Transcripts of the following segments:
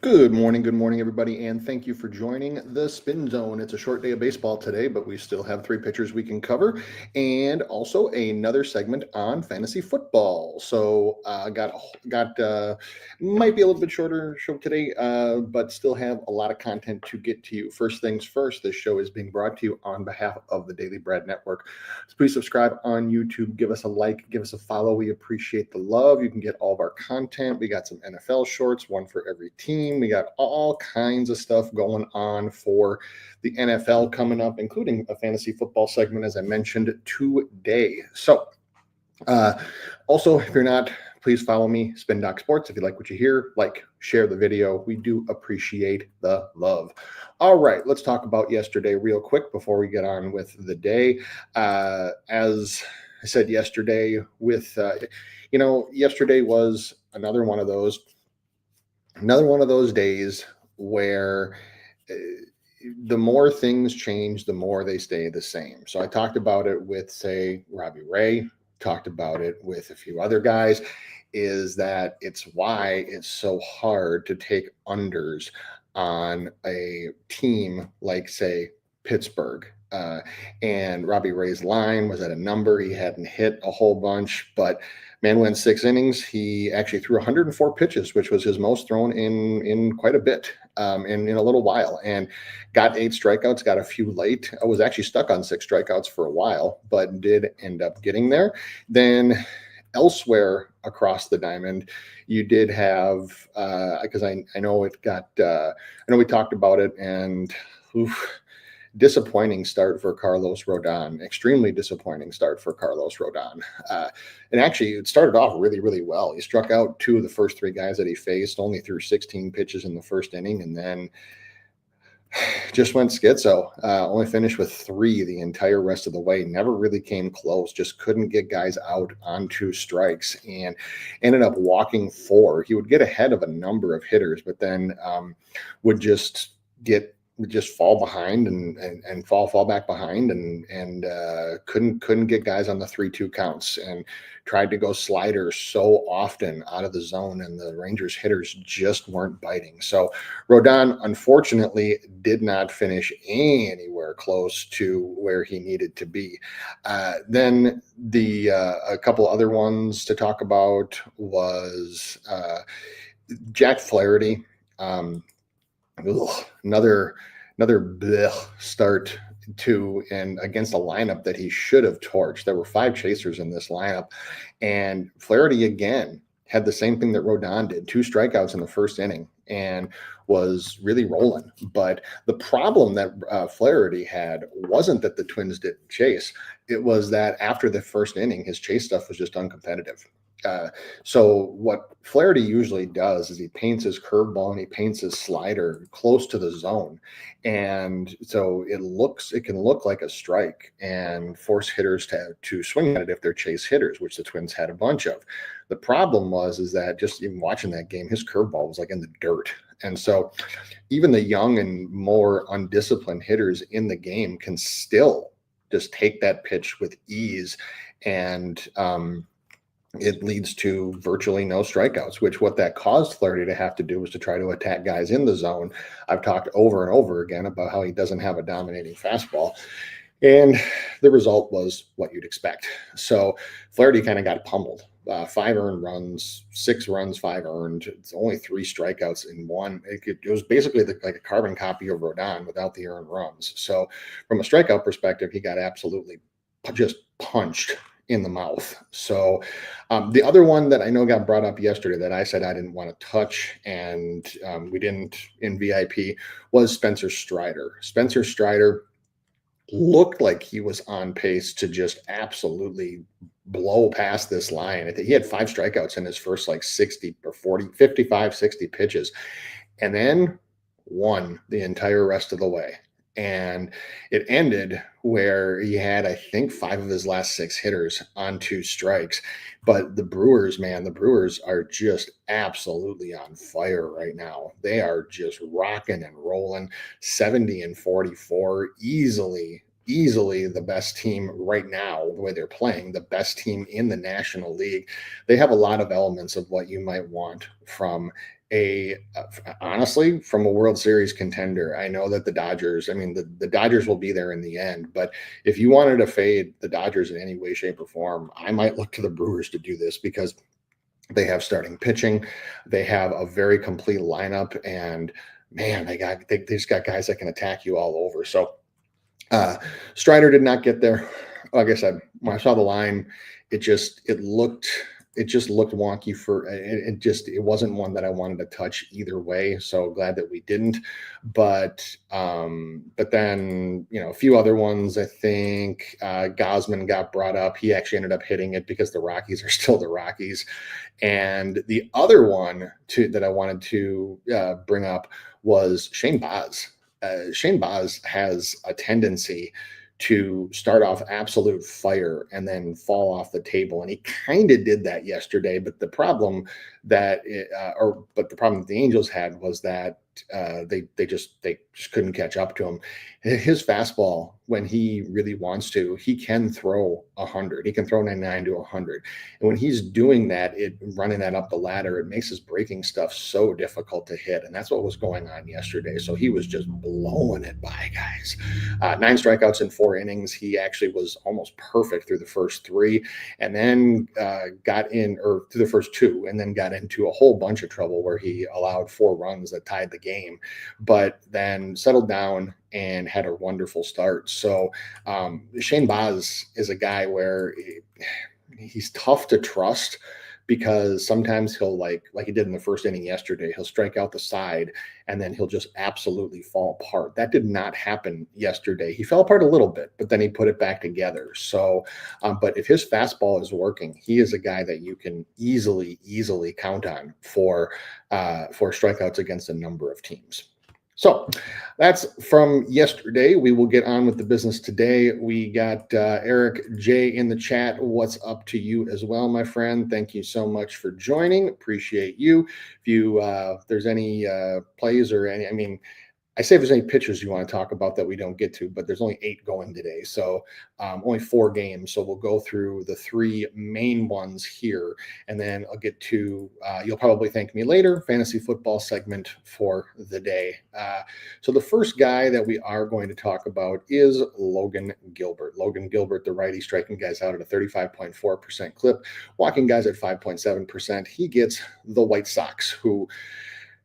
Good morning, everybody, and thank you for joining the Spin Zone. It's a short day of baseball today, but we still have three pitchers we can cover, and also another segment on fantasy football. So, got might be a little bit shorter show today, but still have a lot of content to get to you. First things first, this show is being brought to you on behalf of the Daily Bread Network. So please subscribe on YouTube, give us a like, give us a follow. We appreciate the love. You can get all of our content. We got some NFL shorts, one for every team. We got all kinds of stuff going on for the NFL coming up, including a fantasy football segment, as I mentioned today. So, uh, also, if you're not, please follow me, Spin Doc Sports. If you like what you hear, like, share the video. We do appreciate the love. All right, let's talk about yesterday real quick before we get on with the day. As I said yesterday, yesterday was another one of those days where uh, the more things change, the more they stay the same. So I talked about it with, say, Robbie Ray, talked about it with a few other guys, is that it's why it's so hard to take unders on a team like, say, Pittsburgh. And Robbie Ray's line was at a number. He hadn't hit a whole bunch, but man went 6 innings. He actually threw 104 pitches, which was his most thrown in quite a bit, in a little while, and got 8 strikeouts, got a few late. I was actually stuck on 6 strikeouts for a while, but did end up getting there. Then elsewhere across the diamond, you did have, because I know I know we talked about it, and oof, disappointing start for Carlos Rodon. Extremely disappointing start for Carlos Rodon. And actually, it started off really, really well. He struck out two of the first three guys that he faced, only threw 16 pitches in the first inning, and then just went schizo. Only finished with three the entire rest of the way. Never really came close. Just couldn't get guys out on 2 strikes, and ended up walking four. He would get ahead of a number of hitters, but then would just get would just fall behind and fall back behind, and couldn't get guys on the 3-2 counts, and tried to go sliders so often out of the zone, and the Rangers hitters just weren't biting. So Rodon unfortunately did not finish anywhere close to where he needed to be. Then the a couple other ones to talk about was Jack Flaherty. Another bleh start to and against a lineup that he should have torched. There were 5 chasers in this lineup, and Flaherty again had the same thing that Rodon did: 2 strikeouts in the first inning, and was really rolling. But the problem that Flaherty had wasn't that the Twins didn't chase; it was that after the first inning, his chase stuff was just uncompetitive. So what Flaherty usually does is he paints his curveball and he paints his slider close to the zone, and so it can look like a strike and force hitters to swing at it if they're chase hitters, which the Twins had a bunch of. The problem is that just even watching that game, his curveball was like in the dirt, and so even the young and more undisciplined hitters in the game can still just take that pitch with ease, and it leads to virtually no strikeouts, which what that caused Flaherty to have to do was to try to attack guys in the zone. I've talked over and over again about how he doesn't have a dominating fastball, and the result was what you'd expect. So Flaherty kind of got pummeled. 5 earned runs, 6 runs, 5 earned. It's only 3 strikeouts in one. It was basically like a carbon copy of Rodon without the earned runs. So from a strikeout perspective, he got absolutely just punched in the mouth. So the other one that I know got brought up yesterday that I said I didn't want to touch, and we didn't in VIP, was Spencer Strider. Spencer Strider looked like he was on pace to just absolutely blow past this line. He had 5 strikeouts in his first like 60 or 40, 55, 60 pitches, and then won the entire rest of the way. And it ended where he had, I think, 5 of his last 6 hitters on 2 strikes. But the Brewers, man, the Brewers are just absolutely on fire right now. They are just rocking and rolling, 70-44, easily the best team right now, the way they're playing, the best team in the National League. They have a lot of elements of what you might want from honestly, from a World Series contender. I know that the Dodgers, I mean, the Dodgers will be there in the end, but if you wanted to fade the Dodgers in any way, shape, or form, I might look to the Brewers to do this because they have starting pitching. They have a very complete lineup, and man, they just got guys that can attack you all over. So Strider did not get there. Like I said, when I saw the line, it just looked wonky for it wasn't one that I wanted to touch either way. So glad that we didn't. But then a few other ones. I think Gosman got brought up. He actually ended up hitting it because the Rockies are still the Rockies. And the other one that I wanted to bring up was Shane Baz. Shane Baz has a tendency to start off absolute fire and then fall off the table, and he kind of did that yesterday. But the problem that the Angels had was that they just couldn't catch up to him. His fastball, when he really wants to, he can throw 100. He can throw 99 to 100. And when he's doing that, running that up the ladder, it makes his breaking stuff so difficult to hit. And that's what was going on yesterday. So he was just blowing it by guys. 9 strikeouts in 4 innings. He actually was almost perfect through the first 3, and then through the first 2, and then got into a whole bunch of trouble where he allowed 4 runs that tied the game, but then settled down and had a wonderful start. So Shane Baz is a guy where he's tough to trust, because sometimes he'll like he did in the first inning yesterday, he'll strike out the side and then he'll just absolutely fall apart. That did not happen yesterday. He fell apart a little bit, but then he put it back together. So, but if his fastball is working, he is a guy that you can easily count on for strikeouts against a number of teams. So that's from yesterday. We will get on with the business today. We got Eric J in the chat. What's up to you as well, my friend? Thank you so much for joining. Appreciate you. If there's any plays or any, I say if there's any pitchers you want to talk about that we don't get to, but there's only 8 going today. So only 4 games. So we'll go through the 3 main ones here, and then I'll get to, you'll probably thank me later, fantasy football segment for the day. So the first guy that we are going to talk about is Logan Gilbert. Logan Gilbert, the righty, striking guys out at a 35.4% clip, walking guys at 5.7%. He gets the White Sox, who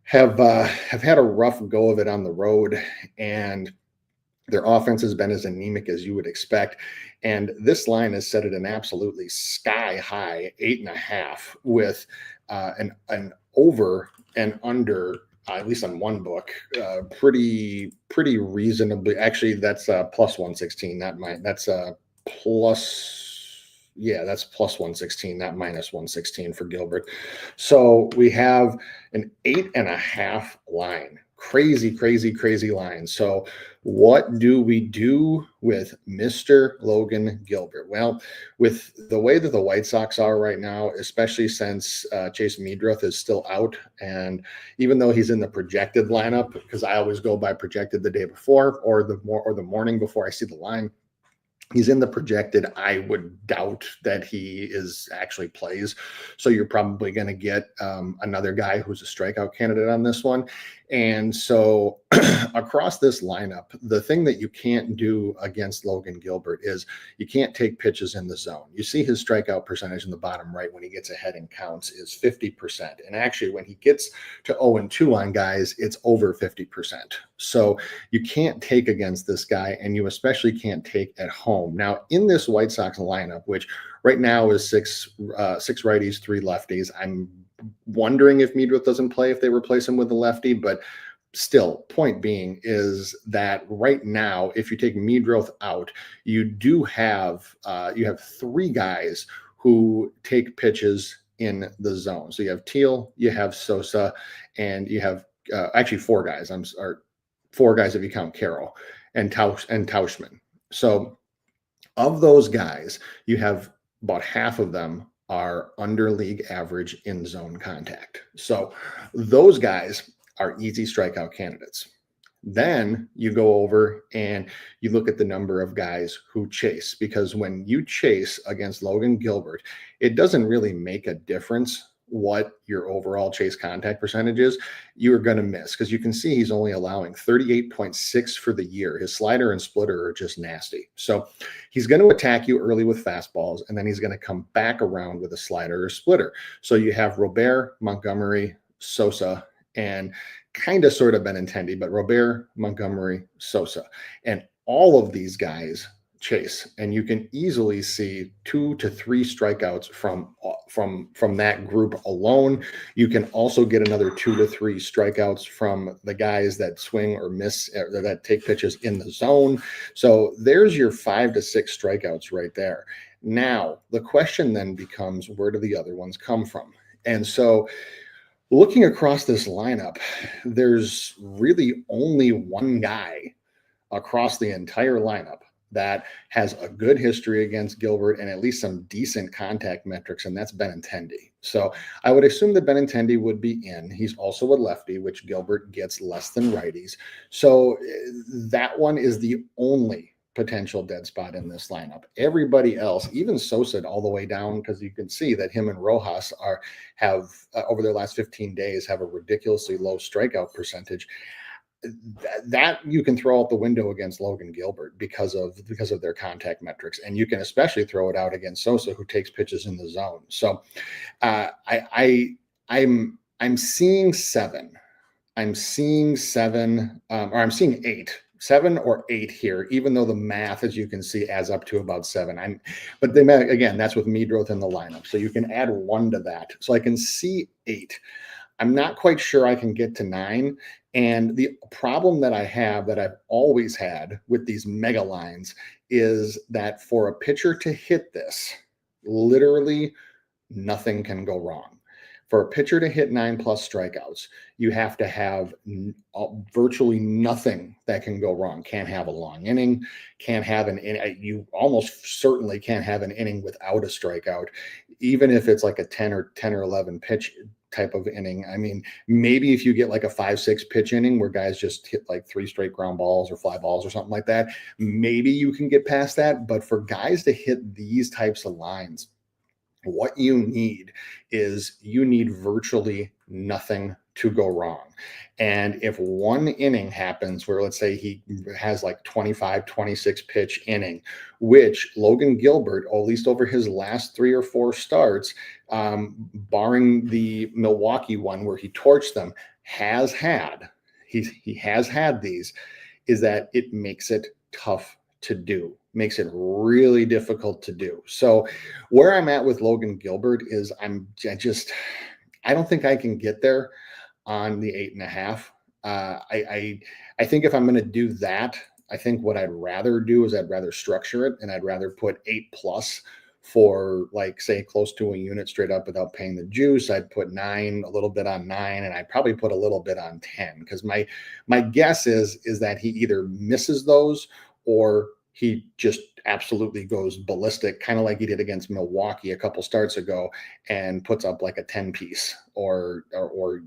have had a rough go of it on the road, and their offense has been as anemic as you would expect. And this line is set at an absolutely sky high 8.5 with an over and under, at least on one book, pretty reasonably. Actually, that's plus 116. That's plus 116, not minus 116 for Gilbert. So we have an 8.5 line. Crazy line. So what do we do with Mr. Logan Gilbert? Well, with the way that the White Sox are right now, especially since Chase Meadroth is still out, and even though he's in the projected lineup, because I always go by projected the day before or the morning before I see the line, he's in the projected. I would doubt that he actually plays. So you're probably going to get another guy who's a strikeout candidate on this one. And so across this lineup, the thing that you can't do against Logan Gilbert is you can't take pitches in the zone. You see his strikeout percentage in the bottom right when he gets ahead and counts is 50%. And actually when he gets to 0-2 on guys, it's over 50%. So you can't take against this guy, and you especially can't take at home. Now, in this White Sox lineup, which right now is six righties, 3 lefties, I'm wondering if Meadroth doesn't play, if they replace him with a lefty, but still, point being is that right now, if you take Meadroth out, you do have 3 guys who take pitches in the zone. So you have Teal, you have Sosa, and you have actually 4 guys. 4 guys if you count Carroll and Tauschman. So of those guys, you have about half of them are under league average in zone contact. So those guys are easy strikeout candidates. Then you go over and you look at the number of guys who chase, because when you chase against Logan Gilbert, it doesn't really make a difference what your overall chase contact percentage is, you are going to miss, because you can see he's only allowing 38.6 for the year. His slider and splitter are just nasty. So he's going to attack you early with fastballs, and then he's going to come back around with a slider or splitter. So you have Robert, Montgomery, Sosa, and kind of sort of Benintendi, but Robert, Montgomery, Sosa. And all of these guys chase, and you can easily see 2 to 3 strikeouts from that group alone. You can also get another 2 to 3 strikeouts from the guys that swing or miss, that take pitches in the zone. So there's your 5 to 6 strikeouts right there. Now the question then becomes, where do the other ones come from? And so looking across this lineup, there's really only one guy across the entire lineup that has a good history against Gilbert and at least some decent contact metrics, and that's Benintendi. So I would assume that Benintendi would be in. He's also a lefty, which Gilbert gets less than righties. So that one is the only potential dead spot in this lineup. Everybody else, even Sosa all the way down, because you can see that him and Rojas have over their last 15 days have a ridiculously low strikeout percentage. That you can throw out the window against Logan Gilbert because of their contact metrics, and you can especially throw it out against Sosa, who takes pitches in the zone. So I'm seeing 7. I'm seeing 7, or I'm seeing 8. 7 or 8 here, even though the math, as you can see, adds up to about 7. But again, that's with Meadroth in the lineup, so you can add 1 to that. So I can see 8. I'm not quite sure I can get to 9. And the problem that I have, that I've always had with these mega lines, is that for a pitcher to hit this, literally nothing can go wrong. For a pitcher to hit 9+ strikeouts, you have to have virtually nothing that can go wrong. Can't have a long inning, can't have you almost certainly can't have an inning without a strikeout, even if it's like a 10 or 11 pitch type of inning. I mean, maybe if you get like a 5-6 pitch inning where guys just hit like 3 straight ground balls or fly balls or something like that, maybe you can get past that. But for guys to hit these types of lines, what you need is virtually nothing to go wrong. And if one inning happens where, let's say, he has like 25, 26 pitch inning, which Logan Gilbert, at least over his last 3 or 4 starts, barring the Milwaukee one where he torched them, has had these, is that it makes it tough to do, makes it really difficult to do. So where I'm at with Logan Gilbert is I don't think I can get there on the 8.5. I think if I'm going to do that, I think what I'd rather do is I'd rather structure it, and I'd rather put 8+ for, like, say, close to a unit straight up without paying the juice. I'd put 9, a little bit on 9, and I'd probably put a little bit on 10, because my guess is that he either misses those or he just absolutely goes ballistic, kind of like he did against Milwaukee a couple starts ago, and puts up like a 10-piece or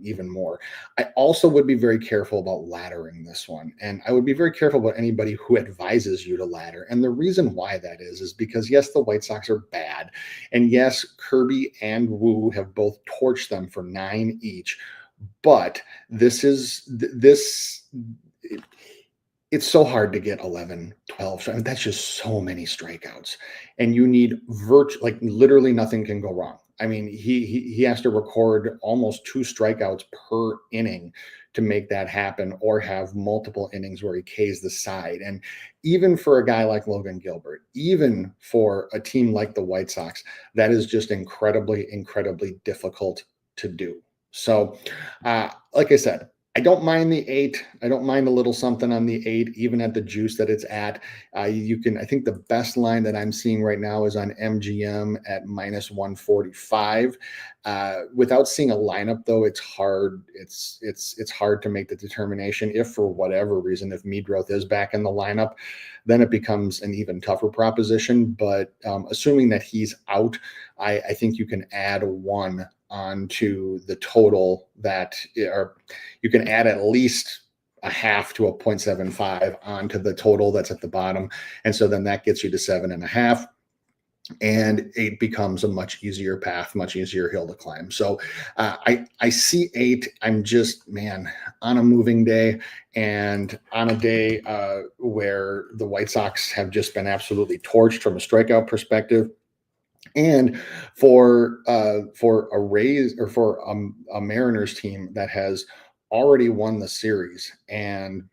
even more. I also would be very careful about laddering this one, and I would be very careful about anybody who advises you to ladder. And the reason why that is because, yes, the White Sox are bad, and yes, Kirby and Wu have both torched them for 9 each, but it's so hard to get 11, 12. I mean, that's just so many strikeouts, and you need literally nothing can go wrong. I mean, he has to record almost 2 strikeouts per inning to make that happen, or have multiple innings where he Ks the side. And even for a guy like Logan Gilbert, even for a team like the White Sox, that is just incredibly, incredibly difficult to do. So, like I said, I don't mind the 8. I don't mind a little something on the 8, even at the juice that it's at. I think the best line that I'm seeing right now is on MGM at -145. Without seeing a lineup, though, it's hard. It's hard to make the determination. If for whatever reason, if Meadroth is back in the lineup, then it becomes an even tougher proposition. But assuming that he's out, I think you can add 1 onto the total, or you can add at least a half to a 0.75 onto the total that's at the bottom. And so then that gets you to 7.5. and 8 becomes a much easier path, much easier hill to climb. So I see 8. I'm just, man, on a moving day and on a day where the White Sox have just been absolutely torched from a strikeout perspective. And for a Rays or for a Mariners team that has already won the series and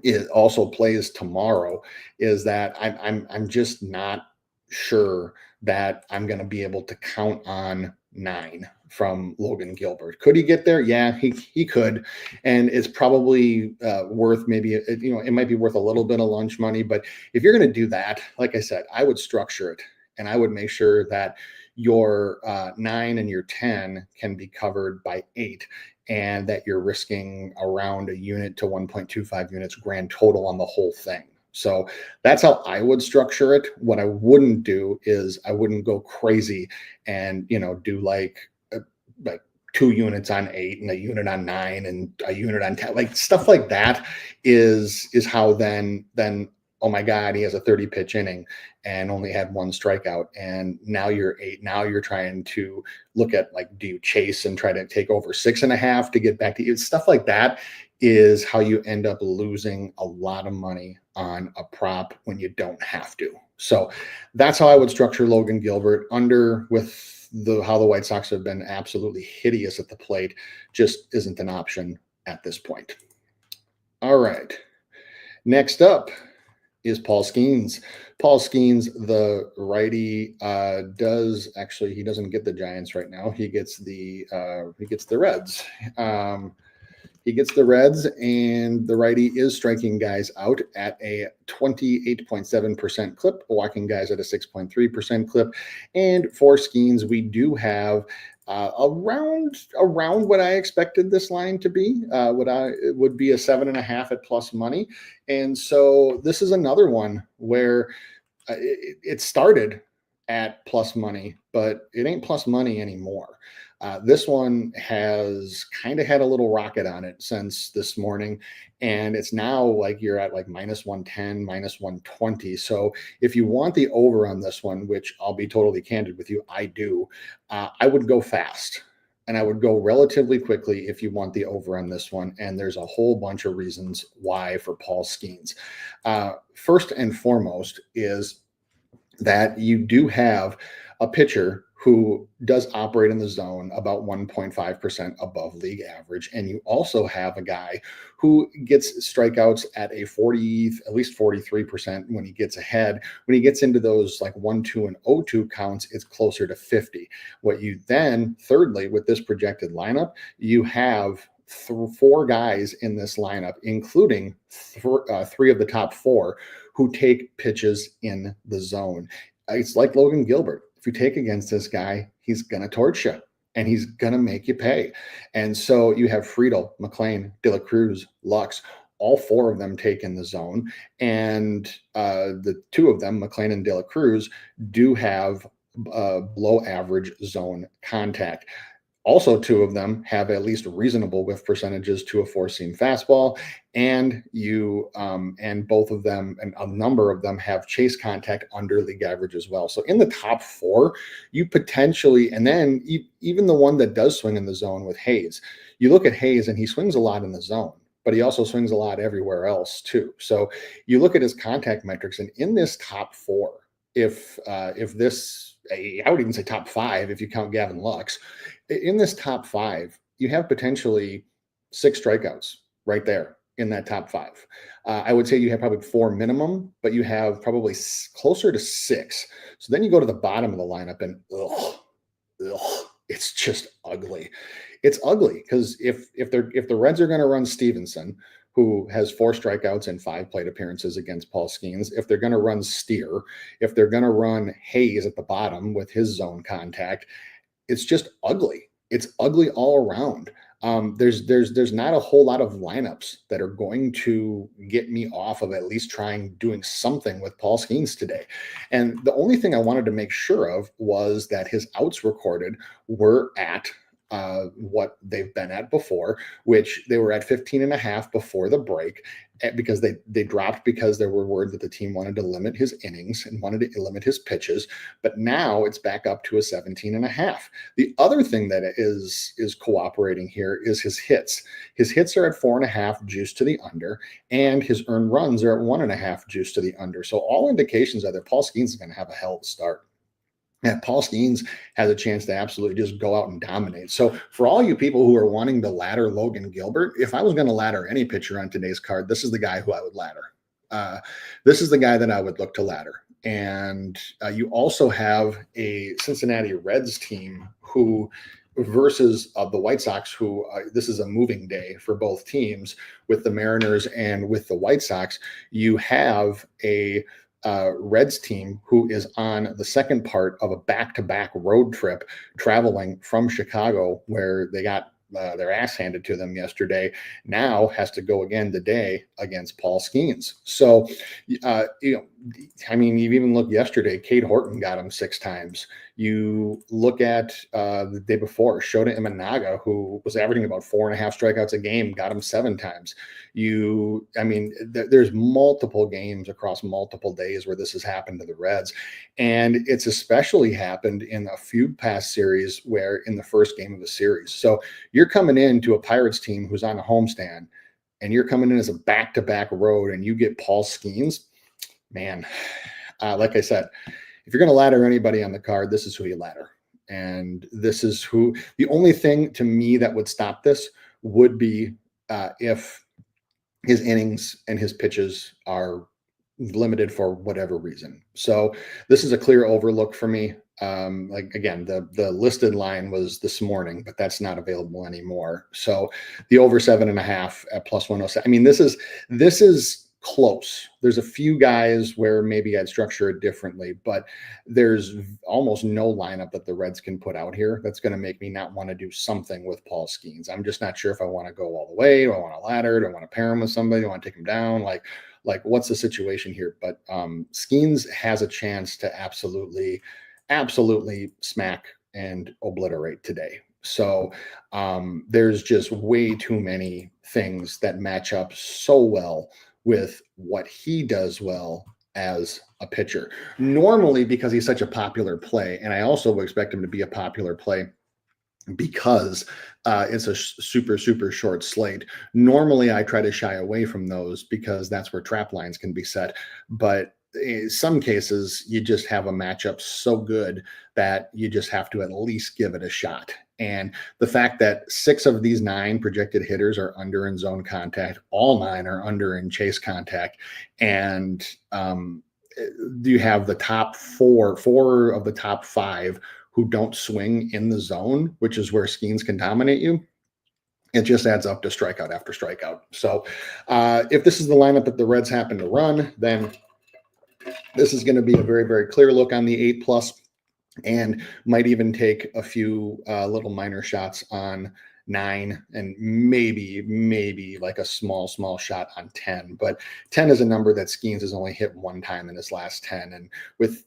it also plays tomorrow, is that I'm just not sure that I'm going to be able to count on 9 from Logan Gilbert. Could he get there? Yeah, he could, and it's probably worth maybe it might be worth a little bit of lunch money. But if you're going to do that, like I said, I would structure it, and I would make sure that your 9 and your 10 can be covered by 8, and that you're risking around a unit to 1.25 units grand total on the whole thing. So that's how I would structure it. What I wouldn't do is I wouldn't go crazy and do like 2 units on 8 and a unit on 9 and a unit on 10. Like stuff like that is how then oh my God, he has a 30 pitch inning and only had 1 strikeout. And now you're 8. Now you're trying to look at, like, do you chase and try to take over 6.5 to get back to you? Stuff like that is how you end up losing a lot of money on a prop when you don't have to. So that's how I would structure Logan Gilbert. Under with how the White Sox have been absolutely hideous at the plate just isn't an option at this point. All right. Next up is Paul Skeens. Paul Skeens, the righty, he doesn't get the Giants right now. He gets the Reds. He gets the Reds, and the righty is striking guys out at a 28.7% clip, walking guys at a 6.3% clip. And for Skeens, we do have around what I expected this line to be. It would be a 7.5 at plus money. And so this is another one where it started at plus money, but it ain't plus money anymore. This one has kind of had a little rocket on it since this morning, and it's now like you're at like minus 110, minus 120. So if you want the over on this one, which I'll be totally candid with you, I do, I would go fast. And I would go relatively quickly if you want the over on this one. And there's a whole bunch of reasons why for Paul Skeens. First and foremost is that you do have a pitcher who does operate in the zone about 1.5% above league average. And you also have a guy who gets strikeouts at at least 43% when he gets ahead. When he gets into those like 1-2 and 0-2 counts, it's closer to 50. What you then, thirdly, with this projected lineup, you have 4 guys in this lineup, including 3 of the top 4 who take pitches in the zone. It's like Logan Gilbert. If you take against this guy, he's going to torch you and he's going to make you pay. And so you have Friedel, McLean, De La Cruz, Lux, all 4 of them take in the zone. And the 2 of them, McLean and De La Cruz, do have below average zone contact. Also, 2 of them have at least reasonable whiff percentages to a 4-seam fastball, and and both of them, and a number of them, have chase contact under league average as well. So in the top 4, you potentially, and then even the one that does swing in the zone with Hayes, you look at Hayes and he swings a lot in the zone, but he also swings a lot everywhere else too. So you look at his contact metrics, and in this top 4, if this, I would even say top 5 if you count Gavin Lux. In this top 5, you have potentially 6 strikeouts right there in that top 5. I would say you have probably 4 minimum, but you have probably closer to 6. So then you go to the bottom of the lineup and it's just ugly. It's ugly because if the Reds are going to run Stevenson, who has 4 strikeouts and 5 plate appearances against Paul Skeens, if they're going to run Steer, if they're going to run Hayes at the bottom with his zone contact, it's just ugly. It's ugly all around. There's not a whole lot of lineups that are going to get me off of at least doing something with Paul Skeens today. And the only thing I wanted to make sure of was that his outs recorded were at what they've been at before, which they were at 15.5 before the break, because they dropped because there were word that the team wanted to limit his innings and wanted to limit his pitches. But now it's back up to a 17.5. The other thing that is cooperating here is his hits. His hits are at 4.5 juice to the under, and his earned runs are at 1.5 juice to the under. So all indications are that Paul Skeens is going to have a hell of a start. And Paul Skeens has a chance to absolutely just go out and dominate. So for all you people who are wanting to ladder Logan Gilbert, if I was going to ladder any pitcher on today's card, this is the guy who I would ladder. This is the guy that I would look to ladder. And you also have a Cincinnati Reds team who versus the White Sox, who this is a moving day for both teams. With the Mariners and with the White Sox, you have a Reds team who is on the second part of a back-to-back road trip traveling from Chicago, where they got their ass handed to them yesterday, now has to go again today against Paul Skeens. So, I mean, you even look yesterday, Cade Horton got him 6 times. You look at the day before, Shota Imanaga, who was averaging about 4.5 strikeouts a game, got him 7 times. There's multiple games across multiple days where this has happened to the Reds. And it's especially happened in a few past series where in the first game of the series. So you're coming into a Pirates team who's on a homestand, and you're coming in as a back-to-back road, and you get Paul Skeens, man, like I said, if you're going to ladder anybody on the card, this is who you ladder. And this is who, the only thing to me that would stop this would be if his innings and his pitches are limited for whatever reason. So this is a clear overlook for me. Like again, the listed line was this morning, but that's not available anymore. So the over 7.5 at plus 107. I mean, this is close. There's a few guys where maybe I'd structure it differently, but there's almost no lineup that the Reds can put out here that's going to make me not want to do something with Paul Skeens. I'm just not sure if I want to go all the way. Do I want to ladder? Do I want to pair him with somebody? Do I want to take him down? Like what's the situation here? But Skeens has a chance to absolutely smack and obliterate today. So there's just way too many things that match up so well with what he does well as a pitcher. Normally, because he's such a popular play, and I also would expect him to be a popular play because it's a super short slate. Normally, I try to shy away from those because that's where trap lines can be set. But in some cases, you just have a matchup so good that you just have to at least give it a shot. And the fact that 6 of these 9 projected hitters are under in zone contact, all 9 are under in chase contact, and you have the top four of the top 5 who don't swing in the zone, which is where Skeens can dominate you. It just adds up to strikeout after strikeout. So if this is the lineup that the Reds happen to run, then this is going to be a very clear look on the 8+. And might even take a few little minor shots on 9 and maybe like a small shot on 10. But 10 is a number that Skeens has only hit 1 time in his last 10. And with,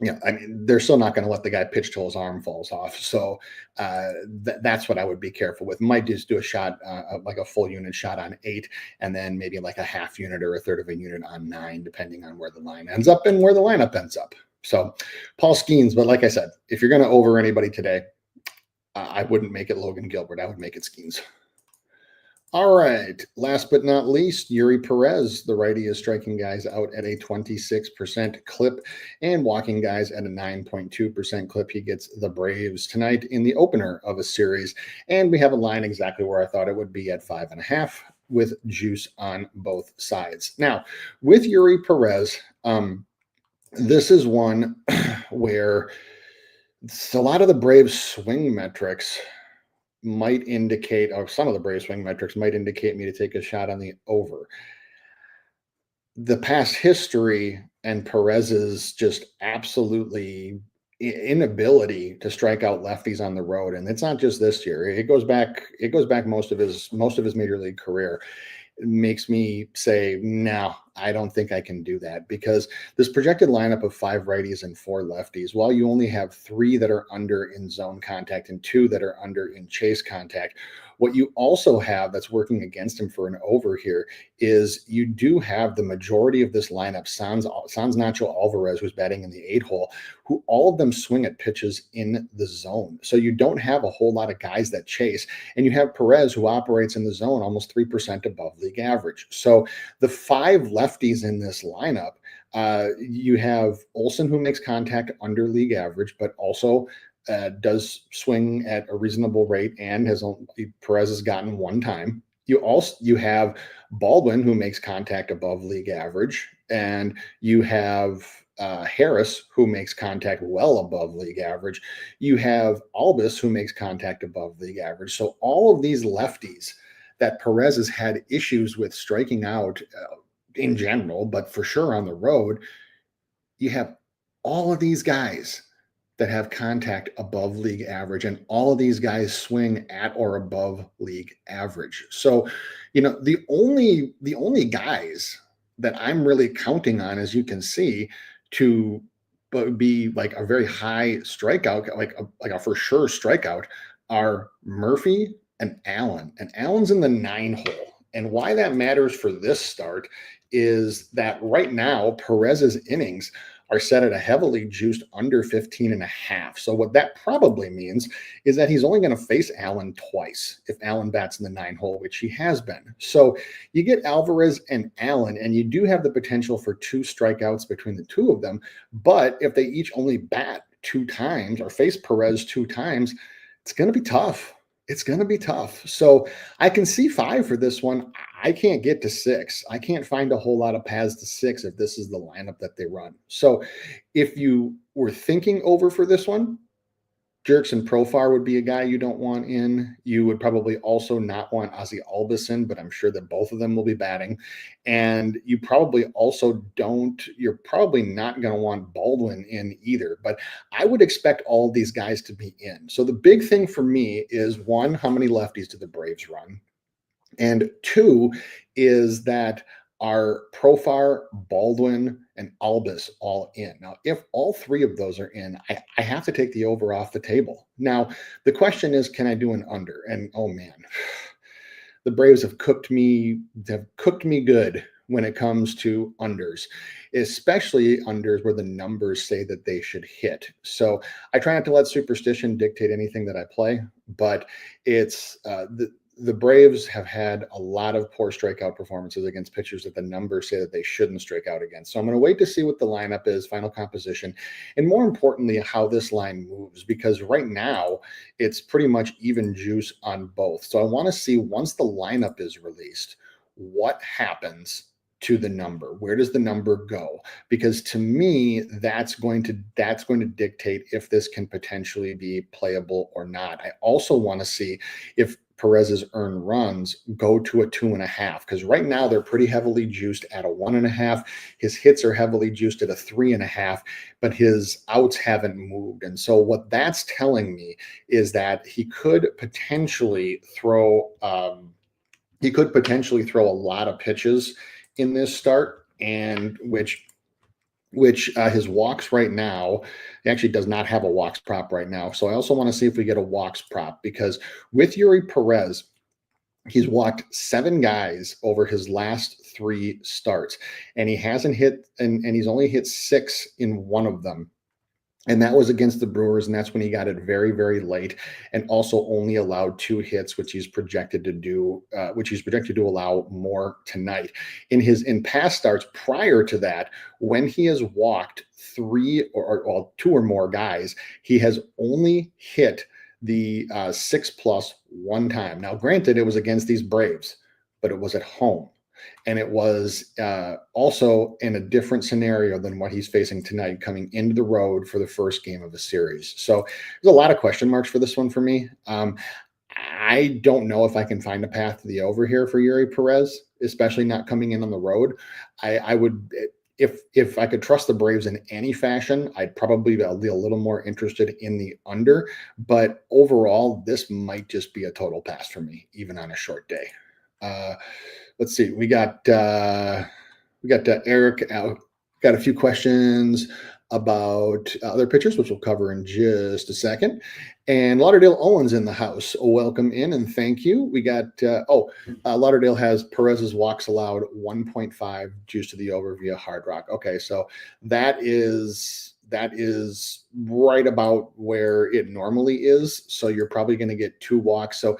they're still not going to let the guy pitch till his arm falls off. So that's what I would be careful with. Might just do a shot, like a full unit shot on 8, and then maybe like a half unit or a third of a unit on 9, depending on where the line ends up and where the lineup ends up. So Paul Skeens, but like I said, if you're going to over anybody today, I wouldn't make it Logan Gilbert. I would make it Skeens. All right. Last but not least, Yuri Perez. The righty is striking guys out at a 26% clip and walking guys at a 9.2% clip. He gets the Braves tonight in the opener of a series. And we have a line exactly where I thought it would be at 5.5 with juice on both sides. Now, with Yuri Perez, this is one where a lot of the Braves swing metrics might indicate, or some of the Braves swing metrics might indicate me to take a shot on the over. The past history and Perez's just absolutely inability to strike out lefties on the road, and it's not just this year. It goes back most of his major league career. makes me say, no, I don't think I can do that because this projected lineup of five righties and four lefties, while you only have three that are under in zone contact and two that are under in chase contact, what you also have that's working against him for an over here is you do have the majority of this lineup, Sans Nacho Alvarez, who's batting in the 8 hole, who all of them swing at pitches in the zone. So you don't have a whole lot of guys that chase. And you have Perez, who operates in the zone almost 3% above league average. So the five lefties in this lineup, you have Olson, who makes contact under league average, but also does swing at a reasonable rate, and Perez has gotten one time. You have Baldwin, who makes contact above league average, and you have Harris, who makes contact well above league average. You have Albus, who makes contact above league average. So all of these lefties that Perez has had issues with striking out in general, but for sure on the road, you have all of these guys that have contact above league average, and all of these guys swing at or above league average. So, the only guys that I'm really counting on, as you can see, to be like a very high strikeout, like a for sure strikeout, are Murphy and Allen. And Allen's in the 9 hole. And why that matters for this start is that right now Perez's innings are set at a heavily juiced under 15 and a half. So what that probably means is that he's only going to face Allen twice if Allen bats in the 9 hole, which he has been. So you get Alvarez and Allen, and you do have the potential for 2 strikeouts between the two of them. But if they each only bat 2 times or face Perez 2 times, it's going to be tough. It's going to be tough. So I can see 5 for this one. I can't get to 6. I can't find a whole lot of paths to 6 if this is the lineup that they run. So if you were thinking over for this one, Jurickson Profar would be a guy you don't want in. You would probably also not want Ozzie Albus in, but I'm sure that both of them will be batting. And you probably also you're probably not going to want Baldwin in either. But I would expect all these guys to be in. So the big thing for me is, one, how many lefties do the Braves run? And 2 is that are Profar, Baldwin, and Albus all in? Now, if all 3 of those are in, I have to take the over off the table. Now, the question is, can I do an under? And oh man, the Braves have cooked me good when it comes to unders, especially unders where the numbers say that they should hit. So I try not to let superstition dictate anything that I play, but it's the Braves have had a lot of poor strikeout performances against pitchers that the numbers say that they shouldn't strike out against. So I'm going to wait to see what the lineup is, final composition, and more importantly, how this line moves, because right now it's pretty much even juice on both. So I want to see, once the lineup is released, what happens to the number. Where does the number go? Because to me, that's going to dictate if this can potentially be playable or not. I also want to see if Perez's earned runs go to a 2.5, because right now they're pretty heavily juiced at a 1.5. His hits are heavily juiced at a 3.5, but his outs haven't moved. And so what that's telling me is that he could potentially throw a lot of pitches in this start, and which his walks right now, he actually does not have a walks prop right now. So I also want to see if we get a walks prop, because with Yuri Perez, he's walked 7 guys over his last 3 starts, and he hasn't hit, and he's only hit 6 in one of them. And that was against the Brewers, and that's when he got it very, very late, and also only allowed 2 hits, which he's projected to allow more tonight. In past starts prior to that, when he has walked 3 or 2 or more guys, he has only hit the 6+ one time. Now, granted, it was against these Braves, but it was at home. And it was also in a different scenario than what he's facing tonight, coming into the road for the first game of the series. So there's a lot of question marks for this one for me. I don't know if I can find a path to the over here for Yuri Perez, especially not coming in on the road. I would, if I could trust the Braves in any fashion, I'd probably be a little more interested in the under. But overall, this might just be a total pass for me, even on a short day. Let's see. We got Eric out. Got a few questions about other pitchers, which we'll cover in just a second. And Lauderdale Owens in the house. Welcome in and thank you. We got Lauderdale has Perez's walks allowed 1.5 juice to the over via Hard Rock. Okay, so that is right about where it normally is. So you're probably going to get 2 walks. So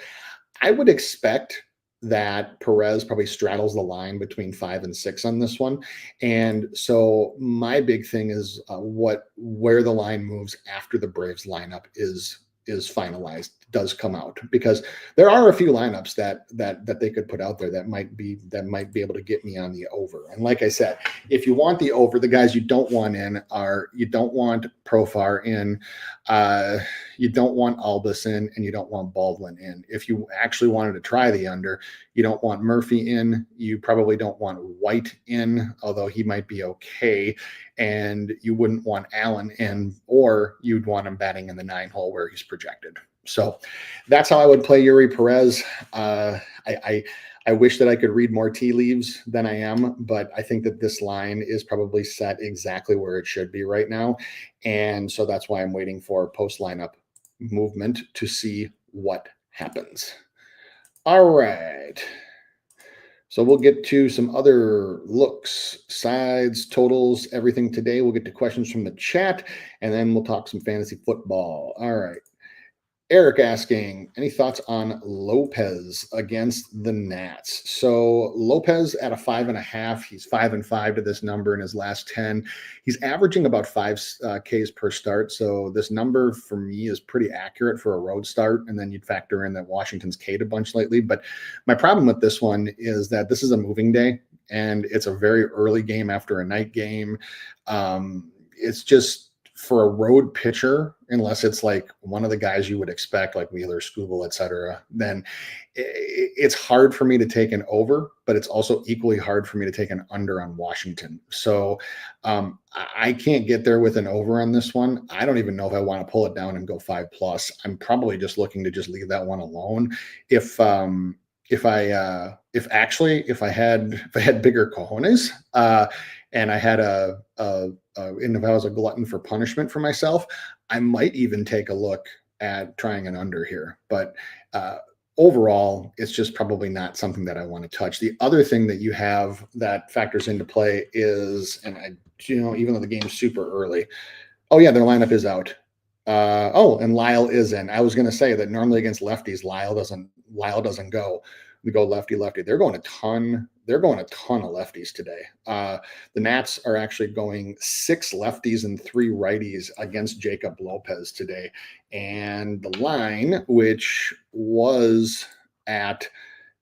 I would expect that Perez probably straddles the line between 5 and 6 on this one. And so my big thing is where the line moves after the Braves lineup is finalized, does come out, because there are a few lineups that they could put out there that might be able to get me on the over. And like I said, if you want the over, the guys you don't want in are, you don't want Profar in, you don't want Albus in, and you don't want Baldwin in. If you actually wanted to try the under, you don't want Murphy in, you probably don't want White in, although he might be okay, and you wouldn't want Allen in, or you'd want him batting in the 9 hole where he's projected. So that's how I would play Yuri Perez. I wish that I could read more tea leaves than I am, but I think that this line is probably set exactly where it should be right now. And so that's why I'm waiting for post lineup movement to see what happens. All right. So we'll get to some other looks, sides, totals, everything today. We'll get to questions from the chat, and then we'll talk some fantasy football. All right. Eric asking, any thoughts on Lopez against the Nats? So Lopez at a 5.5, he's 5-5 to this number in his last 10. He's averaging about 5 Ks per start. So this number for me is pretty accurate for a road start. And then you'd factor in that Washington's K'd a bunch lately. But my problem with this one is that this is a moving day and it's a very early game after a night game. It's just, for a road pitcher, unless it's like one of the guys you would expect, like Wheeler, Skubal, etc., then it's hard for me to take an over, but it's also equally hard for me to take an under on Washington. So I can't get there with an over on this one. I don't even know if I want to pull it down and go 5+. I'm probably just looking to just leave that one alone. If I had bigger cojones, and I had and if I was a glutton for punishment for myself, I might even take a look at trying an under here. But overall, it's just probably not something that I want to touch. The other thing that you have that factors into play is, and even though the game's super early, oh yeah, their lineup is out. And Lyle is in. I was going to say that normally against lefties, Lyle doesn't go. We go lefty. They're going a ton of lefties today. The Nats are actually going 6 lefties and 3 righties against Jacob Lopez today. And the line, which was at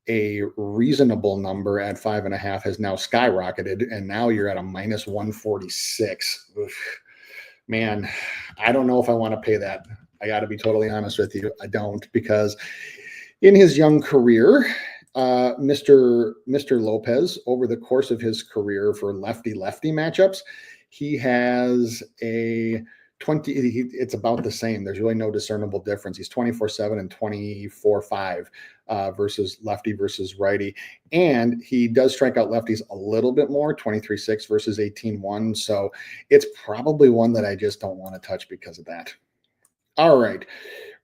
a reasonable number at 5.5, has now skyrocketed. And now you're at a -146. Oof. Man, I don't know if I want to pay that. I got to be totally honest with you. I don't, because in his young career, Mr. Lopez, over the course of his career for lefty-lefty matchups, he has a 20. It's about the same. There's really no discernible difference. He's 24/7 and 24/5 versus lefty versus righty. And he does strike out lefties a little bit more, 23/6 versus 18/1. So it's probably one that I just don't want to touch because of that. All right.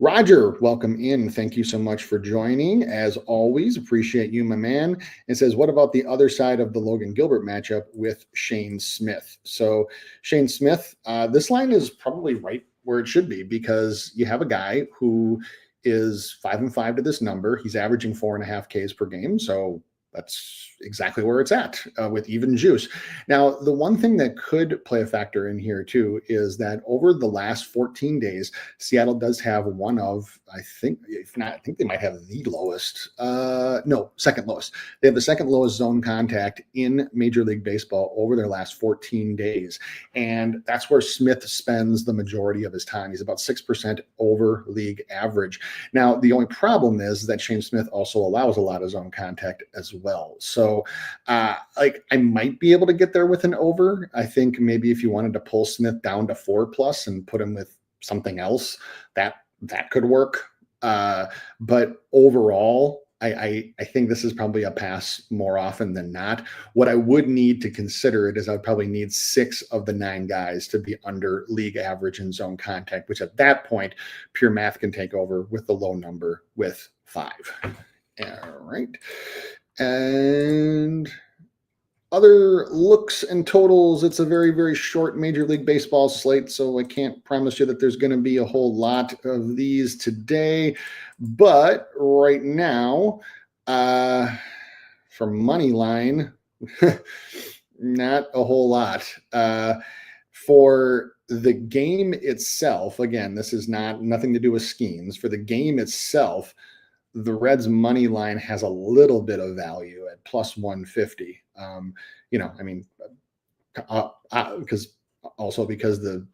Roger, welcome in. Thank you so much for joining. As always, appreciate you, my man. It says, what about the other side of the Logan Gilbert matchup with Shane Smith? So Shane Smith, this line is probably right where it should be, because you have a guy who is 5-5 to this number. He's averaging 4.5 Ks per game. So that's exactly where it's at with even juice. Now, the one thing that could play a factor in here too is that over the last 14 days, Seattle does have one of, I think they might have the lowest, second lowest. They have the second lowest zone contact in Major League Baseball over their last 14 days. And that's where Smith spends the majority of his time. He's about 6% over league average. Now, the only problem is that Shane Smith also allows a lot of zone contact as well. So I might be able to get there with an over. I think maybe if you wanted to pull Smith down to 4+ and put him with something else, that could work. But overall, I think this is probably a pass more often than not. What I would need to consider it is I would probably need 6 of the 9 guys to be under league average in zone contact, which at that point, pure math can take over with the low number with 5. All right. And other looks and totals, it's a very, very short Major League Baseball slate, so I can't promise you that there's going to be a whole lot of these today. But right now, for money line, not a whole lot. For the game itself, again, this is nothing to do with schemes. For the game itself, the Reds money line has a little bit of value at plus 150. Because the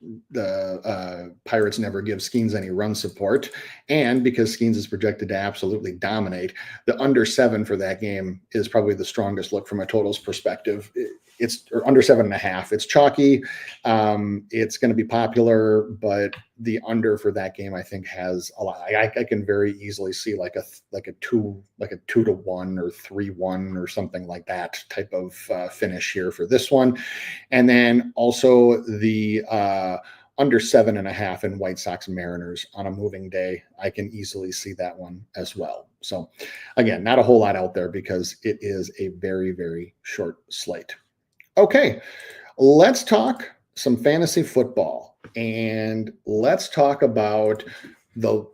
Pirates never give Skeens any run support, and because Skeens is projected to absolutely dominate, the under 7 for that game is probably the strongest look from a totals perspective. It's under 7.5. It's chalky. It's going to be popular, but the under for that game, I think, has a lot. I can very easily see like a 2 to 1 or 3-1 or something like that type of finish here for this one. And then also the under 7.5 in White Sox Mariners on a moving day. I can easily see that one as well. So again, not a whole lot out there because it is a very, very short slate. Okay, let's talk some fantasy football, and let's talk about the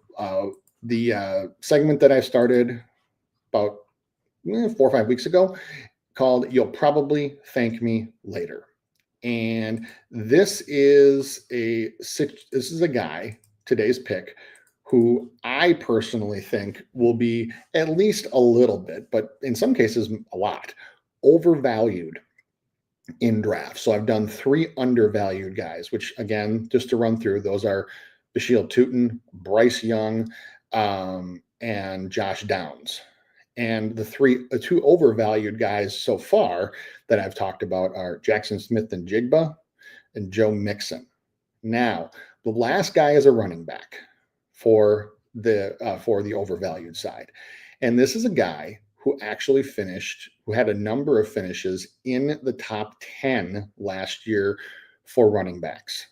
segment that I started about 4 or 5 weeks ago called "You'll Probably Thank Me Later." And this is a guy, today's pick, who I personally think will be at least a little bit, but in some cases a lot, overvalued in drafts. So I've done 3 undervalued guys, which again, just to run through, those are Bashil Tutin, Bryce Young, and Josh Downs. And the 2 overvalued guys so far that I've talked about are Jackson Smith and Jigba and Joe Mixon. Now, the last guy is a running back for the overvalued side. And this is a guy who actually who had a number of finishes in the top 10 last year for running backs.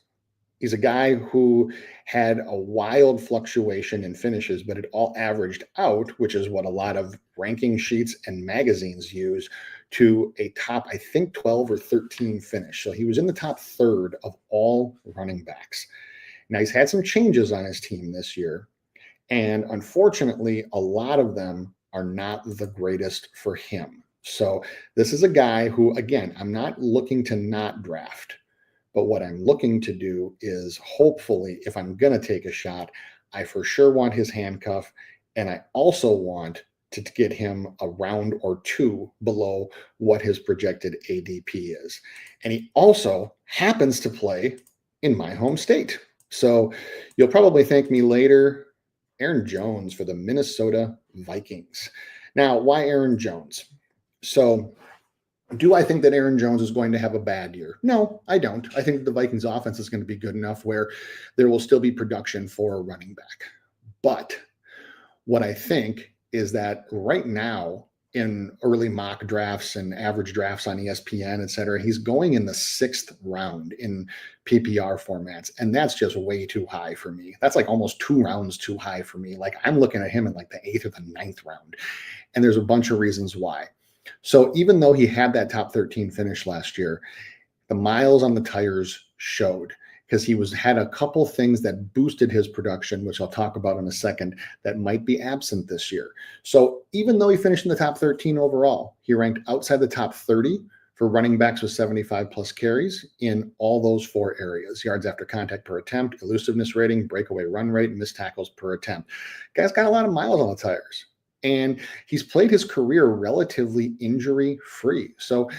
He's a guy who had a wild fluctuation in finishes, but it all averaged out, which is what a lot of ranking sheets and magazines use, to a top, I think, 12 or 13 finish. So he was in the top third of all running backs. Now, he's had some changes on his team this year, and unfortunately, a lot of them are not the greatest for him. So this is a guy who, again, I'm not looking to not draft. But what I'm looking to do is hopefully, if I'm going to take a shot, I for sure want his handcuff. And I also want to get him a round or 2 below what his projected ADP is. And he also happens to play in my home state. So you'll probably thank me later. Aaron Jones for the Minnesota Vikings. Now, why Aaron Jones? So do I think that Aaron Jones is going to have a bad year? No, I don't. I think the Vikings offense is going to be good enough where there will still be production for a running back. But what I think is that right now in early mock drafts and average drafts on ESPN, et cetera, he's going in the 6th round in PPR formats. And that's just way too high for me. That's like almost 2 rounds too high for me. Like I'm looking at him in like the 8th or the 9th round. And there's a bunch of reasons why. So even though he had that top 13 finish last year, the miles on the tires showed, because he had a couple things that boosted his production, which I'll talk about in a second, that might be absent this year. So even though he finished in the top 13 overall, he ranked outside the top 30 for running backs with 75 plus carries in all those 4 areas: yards after contact per attempt, elusiveness rating, breakaway run rate, missed tackles per attempt. Guy's got a lot of miles on the tires. And he's played his career relatively injury-free. So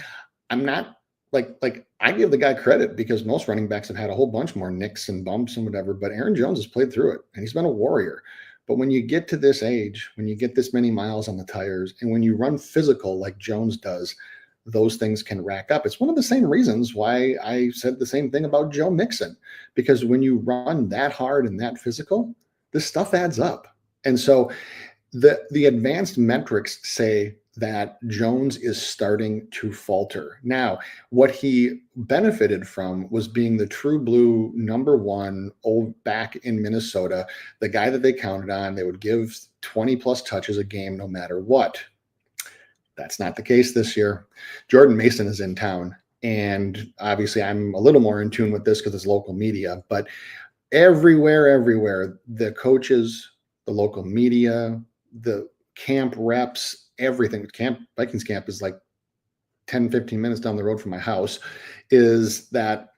I'm not like I give the guy credit because most running backs have had a whole bunch more nicks and bumps and whatever, but Aaron Jones has played through it and he's been a warrior. But when you get to this age, when you get this many miles on the tires, and when you run physical like Jones does, those things can rack up. It's one of the same reasons why I said the same thing about Joe Mixon, because when you run that hard and that physical, this stuff adds up. And so The advanced metrics say that Jones is starting to falter. Now, what he benefited from was being the true blue number one old back in Minnesota, the guy that they counted on. They would give 20 plus touches a game no matter what. That's not the case this year. Jordan Mason is in town. And obviously, I'm a little more in tune with this because it's local media, but everywhere, the coaches, the local media, the camp reps, everything. Vikings camp is like 10, 15 minutes down the road from my house, is that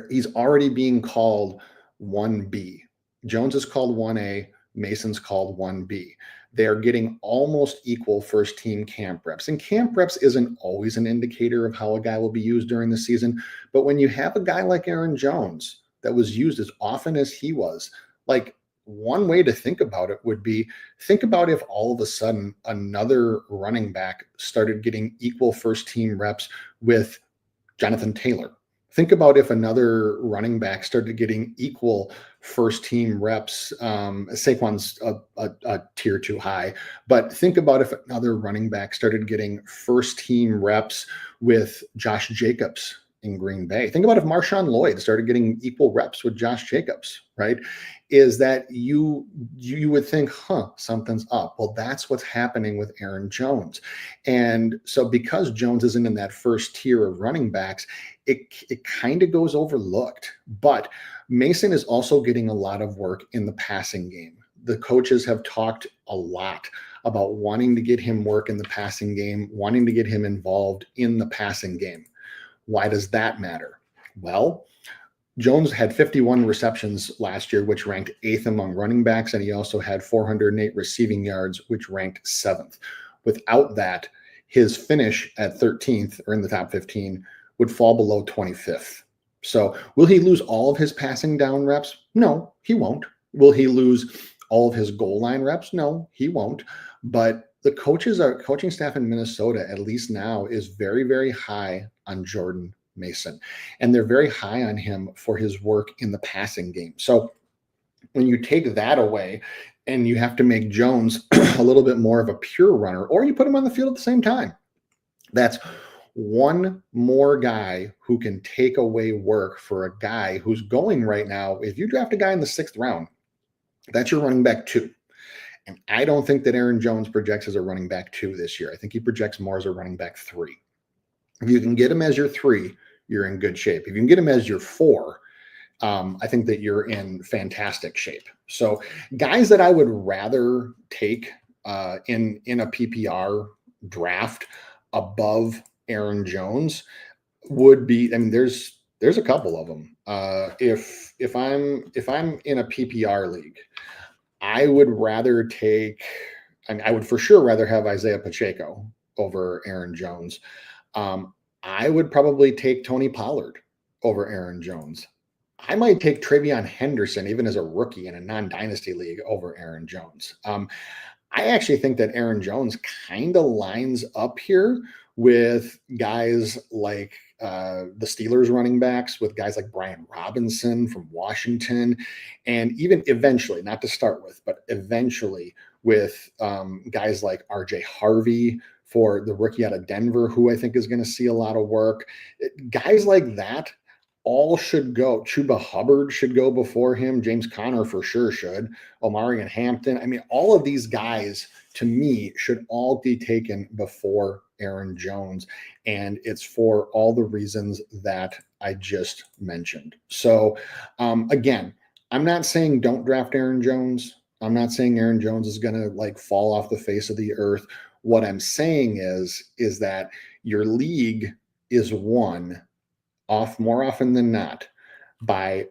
he's already being called 1B. Jones is called 1A, Mason's called 1B. They are getting almost equal first team camp reps. And camp reps isn't always an indicator of how a guy will be used during the season. But when you have a guy like Aaron Jones that was used as often as he was, like, one way to think about it would be, think about if all of a sudden another running back started getting equal first team reps with Jonathan Taylor. Think about if another running back started getting equal first team reps. Saquon's a tier too high, but think about if another running back started getting first team reps with Josh Jacobs in Green Bay. Think about if Marshawn Lloyd started getting equal reps with Josh Jacobs, right? Is that you would think, something's up. Well, that's what's happening with Aaron Jones. And so because Jones isn't in that first tier of running backs, it kind of goes overlooked. But Mason is also getting a lot of work in the passing game. The coaches have talked a lot about wanting to get him work in the passing game, wanting to get him involved in the passing game. Why does that matter? Well, Jones had 51 receptions last year, which ranked 8th among running backs, and he also had 408 receiving yards, which ranked 7th. Without that, his finish at 13th or in the top 15 would fall below 25th. So will he lose all of his passing down reps? No, he won't. Will he lose all of his goal line reps? No, he won't. But the coaching staff in Minnesota, at least now, is very, very high on Jordan Mason. And they're very high on him for his work in the passing game. So when you take that away and you have to make Jones a little bit more of a pure runner, or you put him on the field at the same time, that's one more guy who can take away work for a guy who's going right now. If you draft a guy in the 6th round, that's your running back 2. And I don't think that Aaron Jones projects as a running back 2 this year. I think he projects more as a running back 3. If you can get him as your 3, you're in good shape. If you can get him as your 4, I think that you're in fantastic shape. So guys that I would rather take in a PPR draft above Aaron Jones would be, I mean, there's a couple of them. If I'm in a PPR league, I would rather take, I would for sure rather have Isaiah Pacheco over Aaron Jones. I would probably take Tony Pollard over Aaron Jones. I might take Travion Henderson, even as a rookie in a non-dynasty league, over Aaron Jones. I actually think that Aaron Jones kind of lines up here with guys like the Steelers running backs, with guys like Brian Robinson from Washington, and even eventually, not to start with, but eventually with guys like RJ Harvey for the rookie out of Denver, who I think is going to see a lot of work. Guys like that all should go. Chuba Hubbard should go before him. James Conner for sure should. Omari and Hampton. I mean, all of these guys, to me, should all be taken before Aaron Jones. And it's for all the reasons that I just mentioned. So, again, I'm not saying don't draft Aaron Jones. I'm not saying Aaron Jones is going to like fall off the face of the earth. What I'm saying is that your league is won more often than not by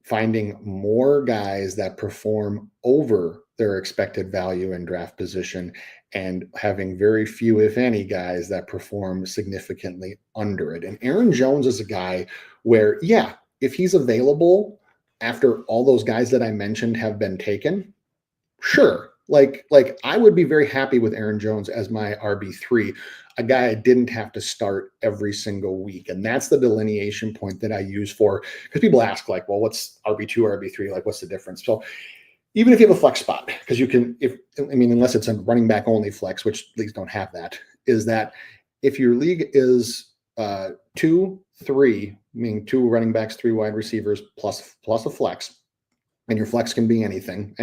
finding more guys that perform over their expected value in draft position and having very few, if any, guys that perform significantly under it. And Aaron Jones is a guy where, yeah, if he's available after all those guys that I mentioned have been taken, sure. Like I would be very happy with Aaron Jones as my RB3, a guy I didn't have to start every single week. And that's the delineation point that I use for, because people ask like, well, what's RB2, RB3? Like, what's the difference? So even if you have a flex spot, because you can, unless it's a running back only flex, which leagues don't have that, is that if your league is 2-3, meaning 2 running backs, 3 wide receivers plus a flex, and your flex can be anything,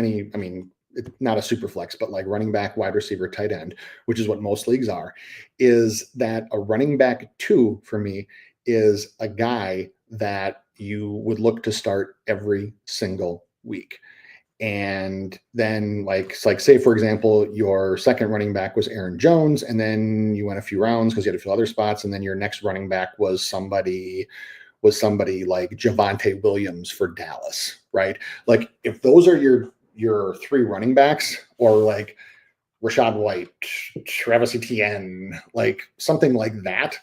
it's not a super flex, but like running back, wide receiver, tight end, which is what most leagues are, is that a running back 2 for me is a guy that you would look to start every single week. And then say, for example, your second running back was Aaron Jones, and then you went a few rounds because you had a few other spots, and then your next running back was somebody like Javonte Williams for Dallas, right? Like if those are your 3 running backs, or like Rachaad White, Travis Etienne, like something like that.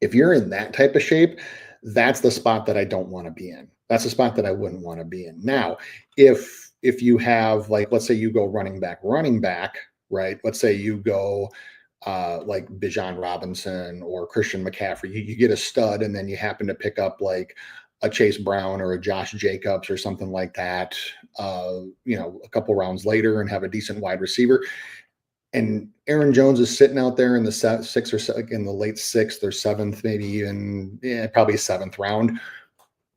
If you're in that type of shape, that's the spot that I don't want to be in. That's the spot that I wouldn't want to be in. Now, if you have, like, let's say you go running back, right? Let's say you go like Bijan Robinson or Christian McCaffrey, you get a stud, and then you happen to pick up like a Chase Brown or a Josh Jacobs or something like that, a couple rounds later, and have a decent wide receiver. And Aaron Jones is sitting out there in the 6th or in the late 6th or 7th, maybe even probably 7th round.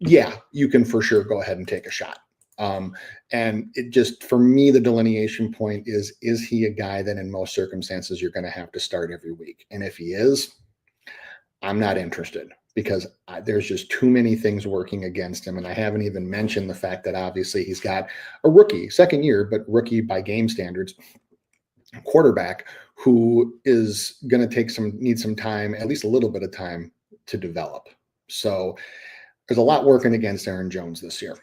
Yeah, you can for sure go ahead and take a shot. And it just, for me, the delineation point is he a guy that in most circumstances you're going to have to start every week? And if he is, I'm not interested, because there's just too many things working against him. And I haven't even mentioned the fact that obviously he's got a rookie, second year, but rookie by game standards, quarterback who is going to need some time, at least a little bit of time, to develop. So there's a lot working against Aaron Jones this year.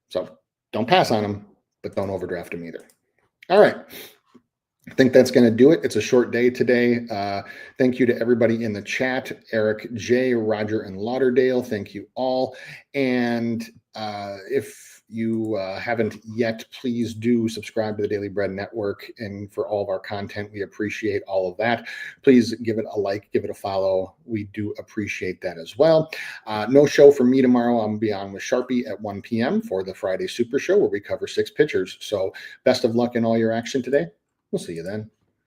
So don't pass on him, but don't overdraft him either. All right. I think that's going to do it. It's a short day today. Thank you to everybody in the chat. Eric J, Roger, and Lauderdale. Thank you all. And if you haven't yet, please do subscribe to the Daily Bread Network. And for all of our content, we appreciate all of that. Please give it a like, give it a follow. We do appreciate that as well. No show for me tomorrow. I'm going to be on with Sharpie at 1 p.m. for the Friday Super Show, where we cover 6 pitchers. So best of luck in all your action today. We'll see you then.